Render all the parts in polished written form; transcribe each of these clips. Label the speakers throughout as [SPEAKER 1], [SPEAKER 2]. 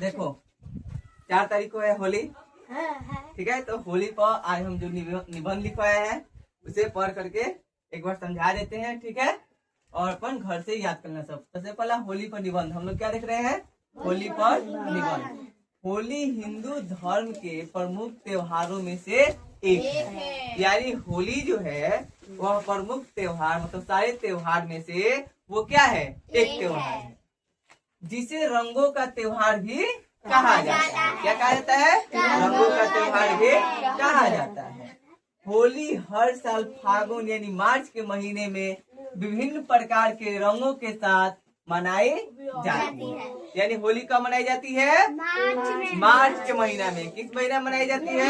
[SPEAKER 1] देखो 4 तारीख को है होली, ठीक है। तो होली पर आज हम जो निबंध लिखवाए हैं उसे पढ़ करके एक बार समझा देते हैं, ठीक है। और अपन घर से याद करना सब। सबसे पहला होली पर निबंध हम लोग क्या देख रहे हैं, होली पर निबंध। होली हिंदू धर्म के प्रमुख त्योहारों में से एक है। यानी होली जो है वह प्रमुख त्योहार मतलब सारे त्योहार में से वो क्या है, एक त्योहार है, जिसे रंगों का त्योहार भी कहा जाता है। क्या कहा जाता है, रंगों का त्योहार भी कहा जाता है। होली हर साल फागुन यानी मार्च के महीने में विभिन्न प्रकार के रंगों के साथ मनाई जाती है। यानी होली कब मनाई जाती है, मार्च के महीना में। किस महीना मनाई जाती है,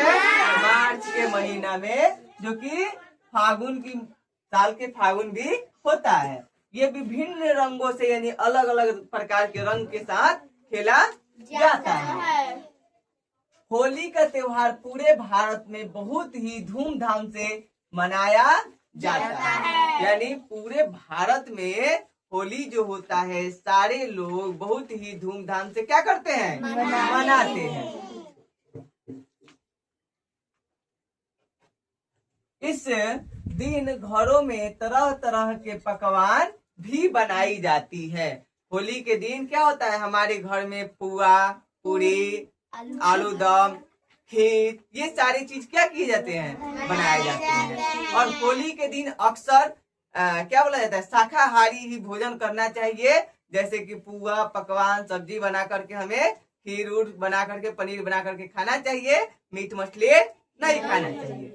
[SPEAKER 1] मार्च के महीना में, जो कि फागुन की साल के फागुन भी होता है। ये विभिन्न रंगों से यानी अलग अलग प्रकार के रंग के साथ खेला जाता है। होली का त्योहार पूरे भारत में बहुत ही धूमधाम से मनाया जाता है। यानी पूरे भारत में होली जो होता है सारे लोग बहुत ही धूमधाम से क्या करते हैं, मनाते हैं। इस दिन घरों में तरह तरह के पकवान भी बनाई जाती है। होली के दिन क्या होता है, हमारे घर में पुआ, पूरी, आलू दम, खीर, ये सारी चीज क्या किए जाते हैं, बनाए जाते हैं। और होली के दिन अक्सर क्या बोला जाता है, शाकाहारी ही भोजन करना चाहिए। जैसे कि पुआ, पकवान, सब्जी बना करके हमें खीर उर बना करके, पनीर बना करके खाना चाहिए। मीट मछली नहीं खाना चाहिए।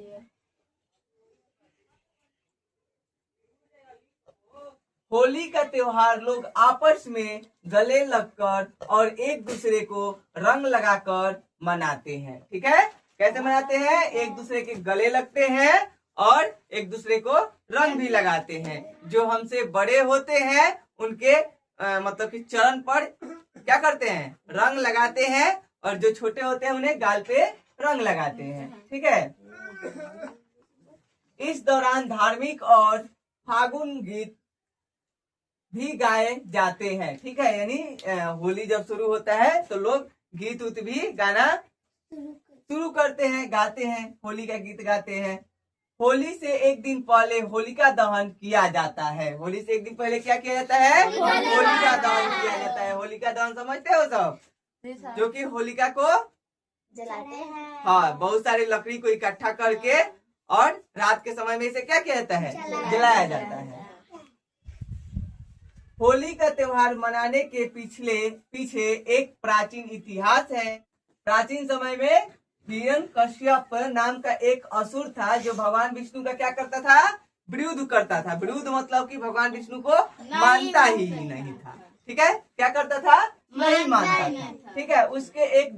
[SPEAKER 1] होली का त्योहार लोग आपस में गले लगकर और एक दूसरे को रंग लगाकर मनाते हैं, ठीक है। कैसे मनाते हैं, एक दूसरे के गले लगते हैं और एक दूसरे को रंग भी लगाते हैं। जो हमसे बड़े होते हैं उनके मतलब कि चरण पर क्या करते हैं, रंग लगाते हैं, और जो छोटे होते हैं उन्हें गाल पे रंग लगाते हैं, ठीक है। इस दौरान धार्मिक और फागुन गीत भी गाए जाते हैं, ठीक है। यानी होली जब शुरू होता है तो लोग गीत उत भी गाना शुरू करते हैं, गाते हैं, होली का गीत गाते हैं। होली से एक दिन पहले होलिका दहन किया जाता है। होली से एक दिन पहले क्या किया जाता है, होलिका दहन किया जाता है। होलिका दहन समझते हो सब, जो कि होलिका को
[SPEAKER 2] जलाते हैं।
[SPEAKER 1] हाँ, बहुत सारी लकड़ी को इकट्ठा करके और रात के समय में इसे क्या किया जाता है, जलाया जाता है। होली का त्योहार मनाने के पीछे एक प्राचीन इतिहास है। प्राचीन समय में हिरण्यकश्यप नाम का एक असुर था जो भगवान विष्णु का क्या करता था, विरोध करता था। विरोध मतलब कि भगवान विष्णु को मानता ही नहीं था, ठीक है। क्या करता था, नहीं मानता था, ठीक है। उसके एक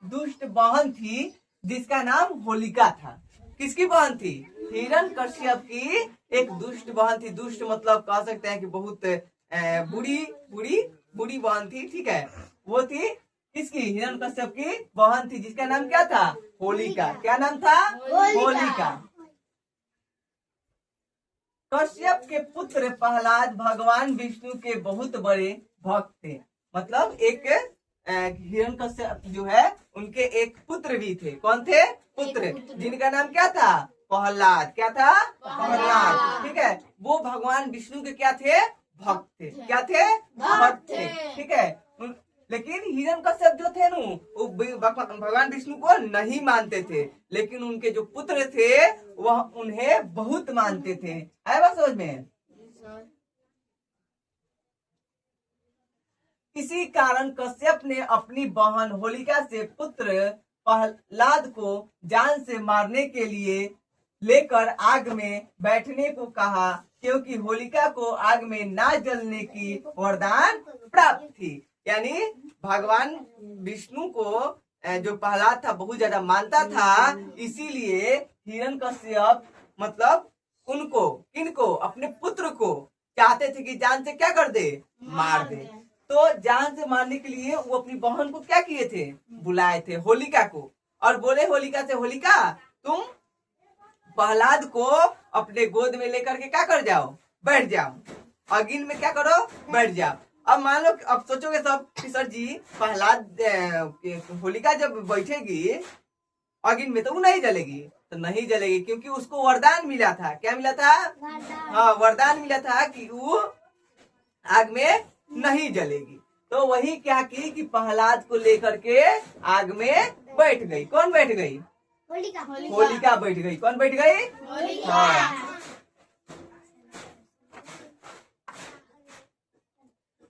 [SPEAKER 1] दुष्ट बहन थी जिसका नाम होलिका था। किसकी बहन थी, हिरण्यकश्यप की एक दुष्ट बहन थी। दुष्ट मतलब कह सकते हैं कि बहुत बुरी बहन थी, ठीक है। वो थी किसकी, हिरण्यकश्यप की बहन थी, जिसका नाम क्या था, होलिका। क्या नाम था, होलिका। कश्यप के पुत्र प्रहलाद भगवान विष्णु के बहुत बड़े भक्त थे। मतलब एक हिरण्यकश्यप जो है उनके एक पुत्र भी थे। कौन थे, पुत्र, जिनका नाम क्या था, प्रहलाद। क्या था, प्रहलाद, ठीक है। वो भगवान विष्णु के क्या थे, भक्त थे। क्या थे, भक्त थे, ठीक है। लेकिन हिरण्यकश्यप जो थे वो भगवान विष्णु को नहीं मानते थे, लेकिन उनके जो पुत्र थे वह उन्हें बहुत मानते थे। आया बात समझ में। इसी कारण कश्यप ने अपनी बहन होलिका से पुत्र प्रहलाद को जान से मारने के लिए लेकर आग में बैठने को कहा, क्योंकि होलिका को आग में ना जलने की वरदान प्राप्त थी। यानी भगवान विष्णु को जो प्रहलाद था बहुत ज्यादा मानता था, इसीलिए हिरण्यकश्यप मतलब किनको अपने पुत्र को चाहते थे कि जान से क्या कर दे, मार दे। तो जान से मारने के लिए वो अपनी बहन को क्या किए थे, बुलाए थे, होलिका को, और बोले होलिका से, होलिका तुम प्रहलाद को अपने गोद में लेकर के क्या कर जाओ, बैठ जाओ, अग्नि में क्या करो, बैठ जाओ। अब मान लो, अब सोचोगे सब कि सर जी प्रहलाद होलिका जब बैठेगी अग्नि में तो वो नहीं जलेगी, तो नहीं जलेगी क्योंकि उसको वरदान मिला था। क्या मिला था? हाँ, वरदान मिला था कि वो आग में नहीं जलेगी। तो वही क्या की कि प्रहलाद को लेकर के आग में बैठ गई। कौन बैठ गई? होलिका बैठ गई। कौन बैठ गई? हाँ।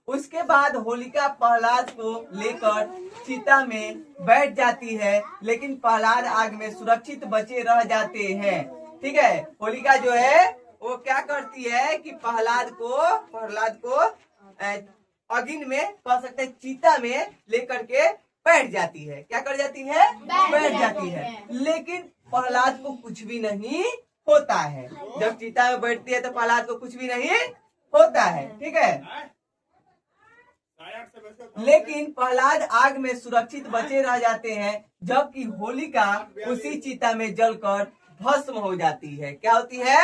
[SPEAKER 1] उसके बाद होलिका प्रहलाद को लेकर चिता में बैठ जाती है, लेकिन प्रहलाद आग में सुरक्षित बचे रह जाते हैं। ठीक है, होलिका जो है वो क्या करती है कि प्रहलाद को अग्नि में, कह सकते हैं चिता में लेकर के बैठ जाती है। क्या कर जाती है? बैठ जाती है। लेकिन प्रहलाद को कुछ भी नहीं होता है। जब चिता में बैठती है तो प्रहलाद को कुछ भी नहीं होता है। ठीक है, लेकिन प्रहलाद आग में सुरक्षित बचे रह जाते हैं, जबकि होलिका उसी चिता में जलकर भस्म हो जाती है। क्या होती है?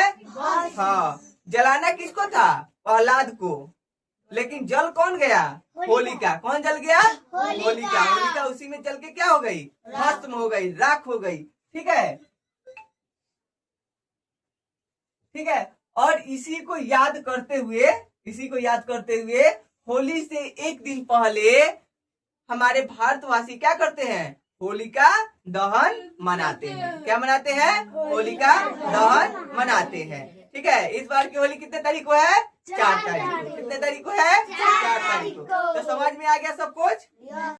[SPEAKER 1] हाँ, जलाना किसको था? प्रहलाद को, लेकिन जल कौन गया? होलिका। कौन जल गया? होलिका। होलिका उसी में जल के क्या हो गई? भस्म हो गई, राख हो गई। ठीक है, ठीक है। और इसी को याद करते हुए होली से एक दिन पहले हमारे भारतवासी क्या करते हैं? होलिका दहन मनाते हैं। क्या मनाते हैं? होलिका दहन मनाते हैं। ठीक है, इस बार की होली कितने तारीख को है? 4 तारीख को। कितने तारीख को है? 4 तारीख को। तो समझ में आ गया सब कुछ?